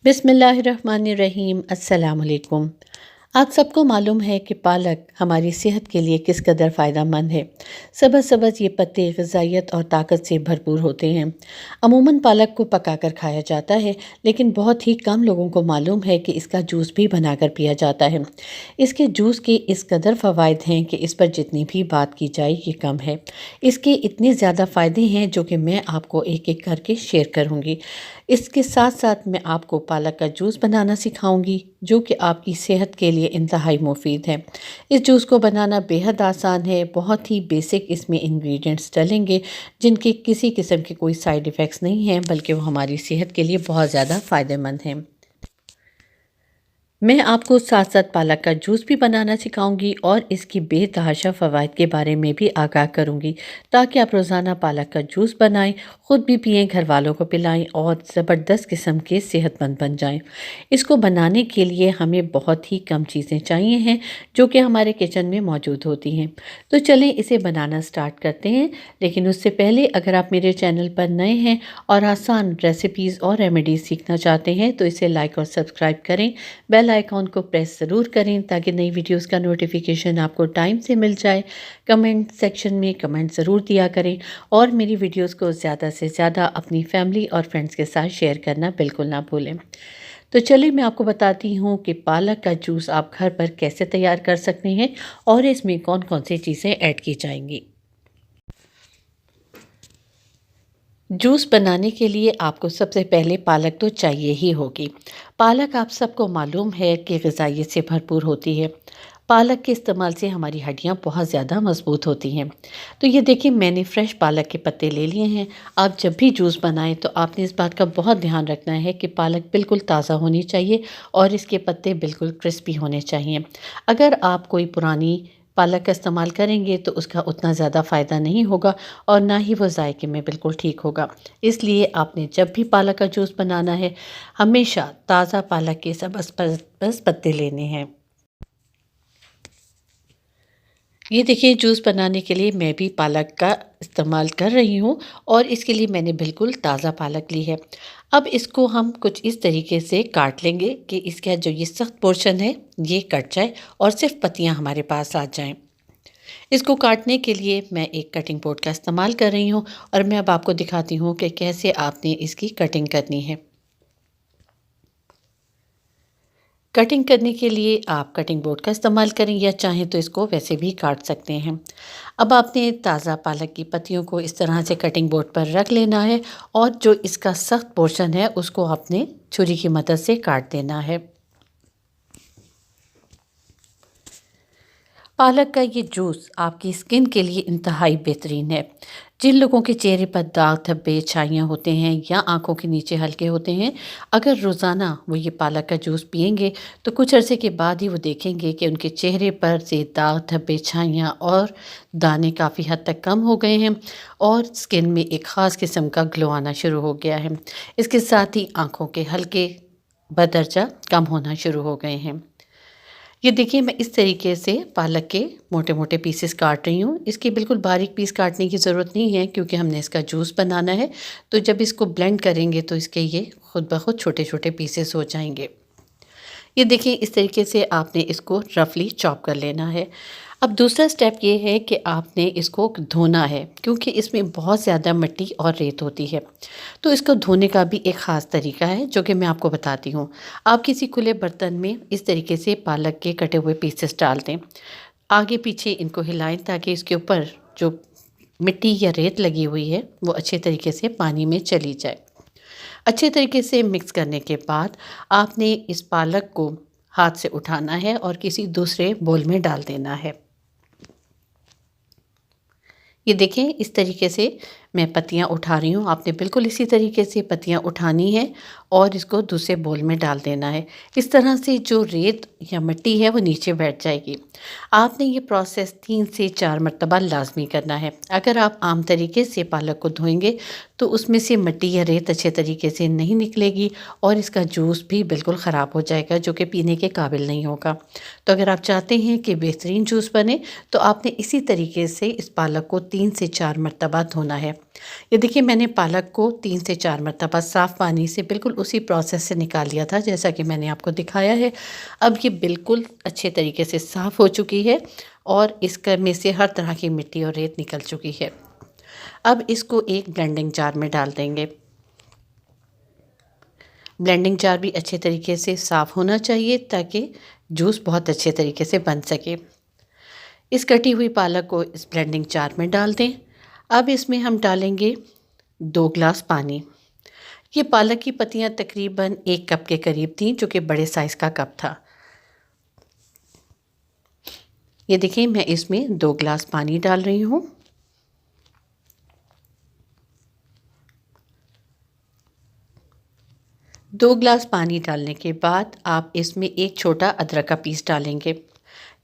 बिस्मिल्लाहिर्रहमानिर्रहीम। अस्सलाम वालेकुम। आप सबको मालूम है कि पालक हमारी सेहत के लिए किस कदर फ़ायदेमंद है। सब्ज़ सब्ज़ ये पत्ते ग़िज़ाइयत और ताकत से भरपूर होते हैं। अमूमन पालक को पकाकर खाया जाता है, लेकिन बहुत ही कम लोगों को मालूम है कि इसका जूस भी बनाकर पिया जाता है। इसके जूस के इस कदर फ़वाइद हैं कि इस पर जितनी भी बात की जाए ये कम है। इसके इतने ज़्यादा फ़ायदे हैं जो कि मैं आपको एक-एक करके शेयर करूँगी। इसके साथ-साथ मैं आपको पालक का जूस बनाना सिखाऊँगी, जो कि आपकी सेहत के लिए इंतहाई मुफीद है। इस जूस को बनाना बेहद आसान है, बहुत ही बेसिक इसमें इंग्रेडिएंट्स डलेंगे, जिनके किसी किस्म के कोई साइड इफ़ेक्ट्स नहीं हैं, बल्कि वो हमारी सेहत के लिए बहुत ज़्यादा फ़ायदेमंद हैं। मैं आपको साथ-साथ पालक का जूस भी बनाना सिखाऊंगी और इसकी बेतहाशा फ़वाइद के बारे में भी आगाह करूंगी, ताकि आप रोज़ाना पालक का जूस बनाएं, ख़ुद भी पिएं, घर वालों को पिलाएं और ज़बरदस्त किस्म के सेहतमंद बन जाएं। इसको बनाने के लिए हमें बहुत ही कम चीज़ें चाहिए हैं, जो कि हमारे किचन में मौजूद होती हैं। तो चलें इसे बनाना स्टार्ट करते हैं। लेकिन उससे पहले अगर आप मेरे चैनल पर नए हैं और आसान रेसिपीज़ और रेमेडीज़ सीखना चाहते हैं, तो इसे लाइक और सब्सक्राइब करें। बेल आइकॉन को प्रेस ज़रूर करें ताकि नई वीडियोस का नोटिफिकेशन आपको टाइम से मिल जाए। कमेंट सेक्शन में कमेंट ज़रूर दिया करें और मेरी वीडियोस को ज़्यादा से ज़्यादा अपनी फैमिली और फ्रेंड्स के साथ शेयर करना बिल्कुल ना भूलें। तो चलिए मैं आपको बताती हूँ कि पालक का जूस आप घर पर कैसे तैयार कर सकते हैं और इसमें कौन कौन सी चीज़ें ऐड की जाएंगी। जूस बनाने के लिए आपको सबसे पहले पालक तो चाहिए ही होगी। पालक आप सबको मालूम है कि ग़िज़ाइयत से भरपूर होती है। पालक के इस्तेमाल से हमारी हड्डियां बहुत ज़्यादा मज़बूत होती हैं। तो ये देखिए, मैंने फ़्रेश पालक के पत्ते ले लिए हैं। आप जब भी जूस बनाएं तो आपने इस बात का बहुत ध्यान रखना है कि पालक बिल्कुल ताज़ा होनी चाहिए और इसके पत्ते बिल्कुल क्रिस्पी होने चाहिए। अगर आप कोई पुरानी पालक का इस्तेमाल करेंगे तो उसका उतना ज़्यादा फ़ायदा नहीं होगा और ना ही वो जायके में बिल्कुल ठीक होगा। इसलिए आपने जब भी पालक का जूस बनाना है, हमेशा ताज़ा पालक के बस पत्ते लेने हैं। ये देखिए, जूस बनाने के लिए मैं भी पालक का इस्तेमाल कर रही हूँ और इसके लिए मैंने बिल्कुल ताज़ा पालक ली है। अब इसको हम कुछ इस तरीके से काट लेंगे कि इसका जो ये सख्त पोर्शन है ये कट जाए और सिर्फ पत्तियाँ हमारे पास आ जाएं। इसको काटने के लिए मैं एक कटिंग बोर्ड का इस्तेमाल कर रही हूँ और मैं अब आपको दिखाती हूँ कि कैसे आपने इसकी कटिंग करनी है। कटिंग करने के लिए आप कटिंग बोर्ड का इस्तेमाल करें या चाहें तो इसको वैसे भी काट सकते हैं। अब आपने ताज़ा पालक की पत्तियों को इस तरह से कटिंग बोर्ड पर रख लेना है और जो इसका सख्त पोर्शन है उसको आपने छुरी की मदद से काट देना है। पालक का ये जूस आपकी स्किन के लिए इंतहाई बेहतरीन है। जिन लोगों के चेहरे पर दाग धब्बे छाइयाँ होते हैं या आंखों के नीचे हल्के होते हैं, अगर रोज़ाना वो ये पालक का जूस पिएंगे तो कुछ अरसे के बाद ही वो देखेंगे कि उनके चेहरे पर से दाग धब्बे छाइयाँ और दाने काफ़ी हद तक कम हो गए हैं और स्किन में एक ख़ास किस्म का ग्लो आना शुरू हो गया है। इसके साथ ही आँखों के हल्के बदरजा कम होना शुरू हो गए हैं। ये देखिए, मैं इस तरीके से पालक के मोटे मोटे पीसेस काट रही हूँ। इसके बिल्कुल बारीक पीस काटने की ज़रूरत नहीं है क्योंकि हमने इसका जूस बनाना है। तो जब इसको ब्लेंड करेंगे तो इसके ये खुद ब खुद छोटे छोटे पीसेस हो जाएंगे। ये देखिए, इस तरीके से आपने इसको रफली चॉप कर लेना है। अब दूसरा स्टेप ये है कि आपने इसको धोना है क्योंकि इसमें बहुत ज़्यादा मिट्टी और रेत होती है। तो इसको धोने का भी एक ख़ास तरीका है जो कि मैं आपको बताती हूँ। आप किसी खुले बर्तन में इस तरीके से पालक के कटे हुए पीसेस डाल दें। आगे पीछे इनको हिलाएं ताकि इसके ऊपर जो मिट्टी या रेत लगी हुई है वो अच्छे तरीके से पानी में चली जाए। अच्छे तरीके से मिक्स करने के बाद आपने इस पालक को हाथ से उठाना है और किसी दूसरे बोल में डाल देना है। ये देखें, इस तरीके से मैं पत्तियाँ उठा रही हूँ। आपने बिल्कुल इसी तरीके से पत्तियाँ उठानी है और इसको दूसरे बोल में डाल देना है। इस तरह से जो रेत या मिट्टी है वो नीचे बैठ जाएगी। आपने ये प्रोसेस 3 से 4 मरतबा लाजमी करना है। अगर आप आम तरीके से पालक को धोएंगे तो उसमें से मिट्टी या रेत अच्छे तरीके से नहीं निकलेगी और इसका जूस भी बिल्कुल ख़राब हो जाएगा, जो कि पीने के काबिल नहीं होगा। तो अगर आप चाहते हैं कि बेहतरीन जूस बने तो आपने इसी तरीके से इस पालक को 3 से 4 मरतबा धोना है। ये देखिए मैंने पालक को 3 से 4 मरतबा साफ़ पानी से बिल्कुल उसी प्रोसेस से निकाल लिया था जैसा कि मैंने आपको दिखाया है। अब ये बिल्कुल अच्छे तरीके से साफ़ हो चुकी है और इसका में से हर तरह की मिट्टी और रेत निकल चुकी है। अब इसको एक ब्लेंडिंग जार में डाल देंगे। ब्लेंडिंग जार भी अच्छे तरीके से साफ़ होना चाहिए ताकि जूस बहुत अच्छे तरीके से बन सके। इस कटी हुई पालक को इस ब्लेंडिंग जार में डाल दें। अब इसमें हम डालेंगे 2 ग्लास पानी। ये पालक की पत्तियां तकरीबन 1 कप के करीब थीं, जो कि बड़े साइज़ का कप था। ये देखिए मैं इसमें 2 ग्लास पानी डाल रही हूँ। दो ग्लास पानी डालने के बाद आप इसमें एक छोटा अदरक का पीस डालेंगे।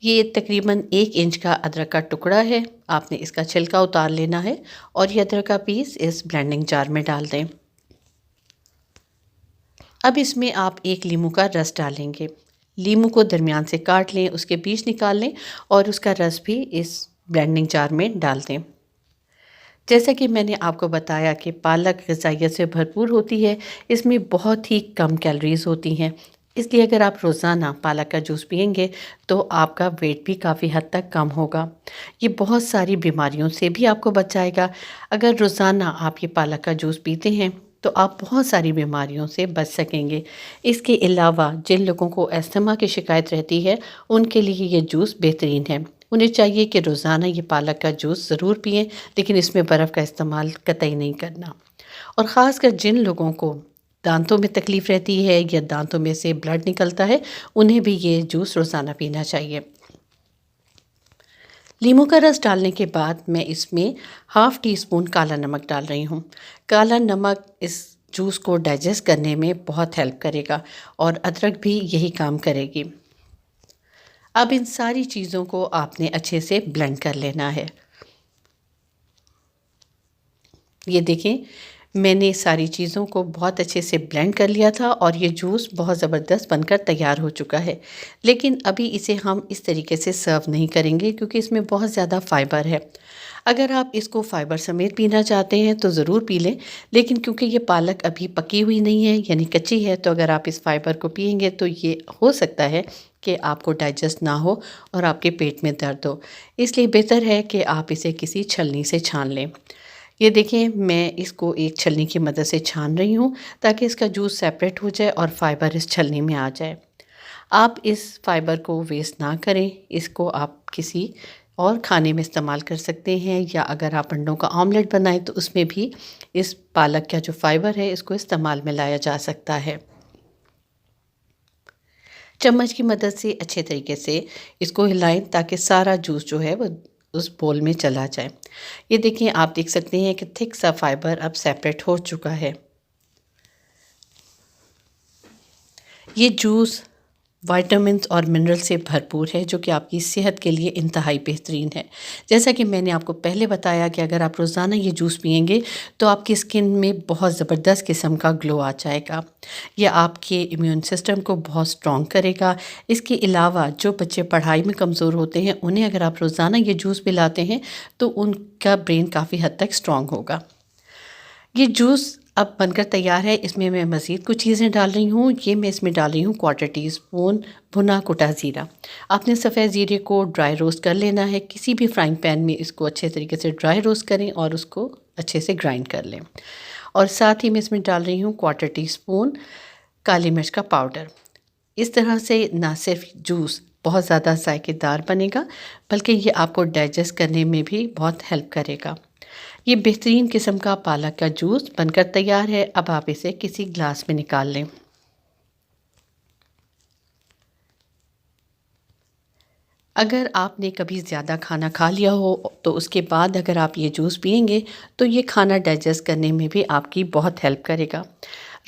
ये तकरीबन 1 इंच का अदरक का टुकड़ा है। आपने इसका छिलका उतार लेना है और ये अदरक का पीस इस ब्लेंडिंग जार में डाल दें। अब इसमें आप 1 लीमू का रस डालेंगे। लीमू को दरमियान से काट लें, उसके बीज निकाल लें और उसका रस भी इस ब्लेंडिंग जार में डाल दें। जैसा कि मैंने आपको बताया कि पालक ग़िज़ाइयत से भरपूर होती है, इसमें बहुत ही कम कैलोरीज़ होती हैं। इसलिए अगर आप रोज़ाना पालक का जूस पिएंगे तो आपका वेट भी काफ़ी हद तक कम होगा। ये बहुत सारी बीमारियों से भी आपको बचाएगा। अगर रोज़ाना आप ये पालक का जूस पीते हैं तो आप बहुत सारी बीमारियों से बच सकेंगे। इसके अलावा जिन लोगों को अस्थमा की शिकायत रहती है, उनके लिए ये जूस बेहतरीन है। उन्हें चाहिए कि रोज़ाना ये पालक का जूस ज़रूर पिएं, लेकिन इसमें बर्फ़ का इस्तेमाल कतई नहीं करना। और ख़ासकर जिन लोगों को दांतों में तकलीफ़ रहती है या दांतों में से ब्लड निकलता है, उन्हें भी ये जूस रोज़ाना पीना चाहिए। लीमू का रस डालने के बाद मैं इसमें हाफ़ टी स्पून काला नमक डाल रही हूँ। काला नमक इस जूस को डाइजेस्ट करने में बहुत हेल्प करेगा और अदरक भी यही काम करेगी। अब इन सारी चीज़ों को आपने अच्छे से ब्लेंड कर लेना है। ये देखें मैंने सारी चीज़ों को बहुत अच्छे से ब्लेंड कर लिया था और ये जूस बहुत ज़बरदस्त बनकर तैयार हो चुका है। लेकिन अभी इसे हम इस तरीके से सर्व नहीं करेंगे क्योंकि इसमें बहुत ज़्यादा फ़ाइबर है। अगर आप इसको फ़ाइबर समेत पीना चाहते हैं तो ज़रूर पी लें, लेकिन क्योंकि ये पालक अभी पकी हुई नहीं है यानी कच्ची है, तो अगर आप इस फ़ाइबर को पिएंगे तो ये हो सकता है कि आपको डाइजेस्ट ना हो और आपके पेट में दर्द हो। इसलिए बेहतर है कि आप इसे किसी छलनी से छान लें। ये देखिए मैं इसको एक छलनी की मदद से छान रही हूँ ताकि इसका जूस सेपरेट हो जाए और फ़ाइबर इस छलनी में आ जाए। आप इस फ़ाइबर को वेस्ट ना करें, इसको आप किसी और खाने में इस्तेमाल कर सकते हैं या अगर आप अंडों का ऑमलेट बनाएं तो उसमें भी इस पालक का जो फ़ाइबर है इसको इस्तेमाल में लाया जा सकता है। चम्मच की मदद से अच्छे तरीके से इसको हिलाएं ताकि सारा जूस जो है वो उस बोल में चला जाए। ये देखिए आप देख सकते हैं कि थिक सा फ़ाइबर अब सेपरेट हो चुका है। ये जूस विटामिन्स और मिनरल से भरपूर है जो कि आपकी सेहत के लिए इंतहाई बेहतरीन है। जैसा कि मैंने आपको पहले बताया कि अगर आप रोज़ाना ये जूस पिएंगे तो आपकी स्किन में बहुत ज़बरदस्त किस्म का ग्लो आ जाएगा। यह आपके इम्यून सिस्टम को बहुत स्ट्रॉन्ग करेगा। इसके अलावा जो बच्चे पढ़ाई में कमज़ोर होते हैं उन्हें अगर आप रोज़ाना ये जूस पिलाते हैं तो उनका ब्रेन काफ़ी हद तक स्ट्रॉन्ग होगा। ये जूस अब बनकर तैयार है। इसमें मैं मज़ीद कुछ चीज़ें डाल रही हूँ। ये मैं इसमें डाल रही हूँ 1/4 टीस्पून भुना कुटा ज़ीरा। आपने सफ़ेद ज़ीरे को ड्राई रोस्ट कर लेना है। किसी भी फ्राइंग पैन में इसको अच्छे तरीके से ड्राई रोस्ट करें और उसको अच्छे से ग्राइंड कर लें। और साथ ही मैं इसमें डाल रही हूँ 1/4 टीस्पून काली मिर्च का पाउडर। इस तरह से ना सिर्फ जूस बहुत ज़्यादा जायकेदार बनेगा बल्कि ये आपको डाइजेस्ट करने में भी बहुत हेल्प करेगा। ये बेहतरीन किस्म का पालक का जूस बनकर तैयार है। अब आप इसे किसी ग्लास में निकाल लें। अगर आपने कभी ज़्यादा खाना खा लिया हो तो उसके बाद अगर आप ये जूस पिएंगे तो ये खाना डाइजेस्ट करने में भी आपकी बहुत हेल्प करेगा।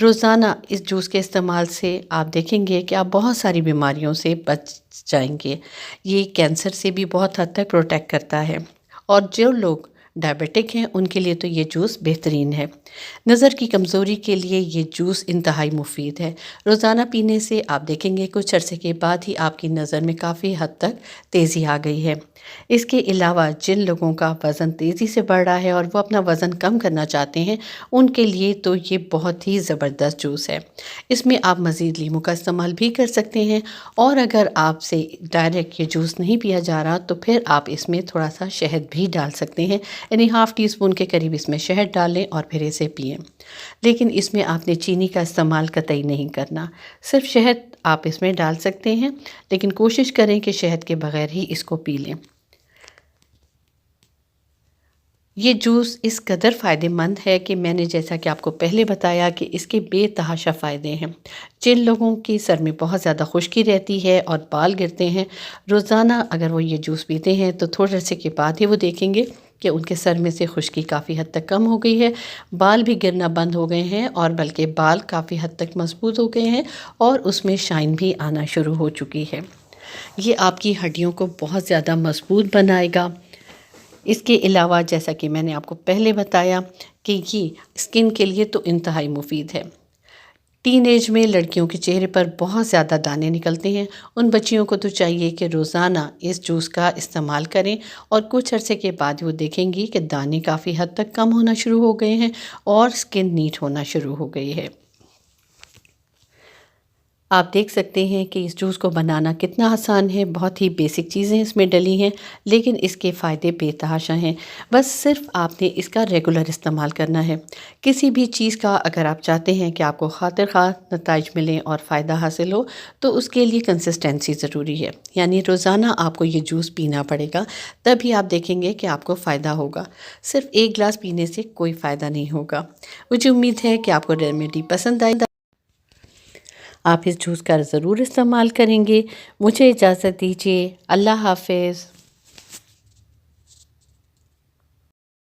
रोज़ाना इस जूस के इस्तेमाल से आप देखेंगे कि आप बहुत सारी बीमारियों से बच जाएंगे। ये कैंसर से भी बहुत हद तक प्रोटेक्ट करता है और जो लोग डायबिटिक हैं उनके लिए तो ये जूस बेहतरीन है। नज़र की कमज़ोरी के लिए ये जूस इंतहाई मुफीद है। रोज़ाना पीने से आप देखेंगे कुछ अरसे के बाद ही आपकी नज़र में काफ़ी हद तक तेज़ी आ गई है। इसके अलावा जिन लोगों का वज़न तेज़ी से बढ़ रहा है और वो अपना वज़न कम करना चाहते हैं, उनके लिए तो ये बहुत ही ज़बरदस्त जूस है। इसमें आप मज़ीद लीमू का इस्तेमाल भी कर सकते हैं, और अगर आपसे डायरेक्ट ये जूस नहीं पिया जा रहा तो फिर आप इसमें थोड़ा सा शहद भी डाल सकते हैं, यानी हाफ़ टी स्पून के करीब इसमें शहद डाल लें और फिर इसे पिएँ। लेकिन इसमें आपने चीनी का इस्तेमाल कतई नहीं करना, सिर्फ शहद आप इसमें डाल सकते हैं, लेकिन कोशिश करें कि शहद के बगैर ही इसको पी लें। ये जूस इस कदर फ़ायदेमंद है कि मैंने जैसा कि आपको पहले बताया कि इसके बेतहाशा फ़ायदे हैं। जिन लोगों के सर में बहुत ज़्यादा खुश्की रहती है और बाल गिरते हैं, रोज़ाना अगर वो ये जूस पीते हैं तो थोड़े अरसे के बाद ही वो देखेंगे कि उनके सर में से खुश्की काफ़ी हद तक कम हो गई है, बाल भी गिरना बंद हो गए हैं, और बल्कि बाल काफ़ी हद तक मज़बूत हो गए हैं और उसमें शाइन भी आना शुरू हो चुकी है। ये आपकी हड्डियों को बहुत ज़्यादा मज़बूत बनाएगा। इसके अलावा जैसा कि मैंने आपको पहले बताया कि ये स्किन के लिए तो इंतहाई मुफीद है। टीनेज में लड़कियों के चेहरे पर बहुत ज़्यादा दाने निकलते हैं, उन बच्चियों को तो चाहिए कि रोज़ाना इस जूस का इस्तेमाल करें, और कुछ अरसे के बाद वो देखेंगी कि दाने काफ़ी हद तक कम होना शुरू हो गए हैं और स्किन नीट होना शुरू हो गई है। आप देख सकते हैं कि इस जूस को बनाना कितना आसान है, बहुत ही बेसिक चीज़ें इसमें डली हैं, लेकिन इसके फ़ायदे बेतहाशा हैं। बस सिर्फ आपने इसका रेगुलर इस्तेमाल करना है। किसी भी चीज़ का अगर आप चाहते हैं कि आपको खातिर ख़ास नताइज मिलें और फ़ायदा हासिल हो, तो उसके लिए कंसिस्टेंसी ज़रूरी है, यानी रोज़ाना आपको ये जूस पीना पड़ेगा, तभी आप देखेंगे कि आपको फ़ायदा होगा। सिर्फ एक गिलास पीने से कोई फ़ायदा नहीं होगा। मुझे उम्मीद है कि आपको रेमेडी पसंद आई। आप इस जूस का ज़रूर इस्तेमाल करेंगे। मुझे इजाज़त दीजिए। अल्लाह हाफ़िज़।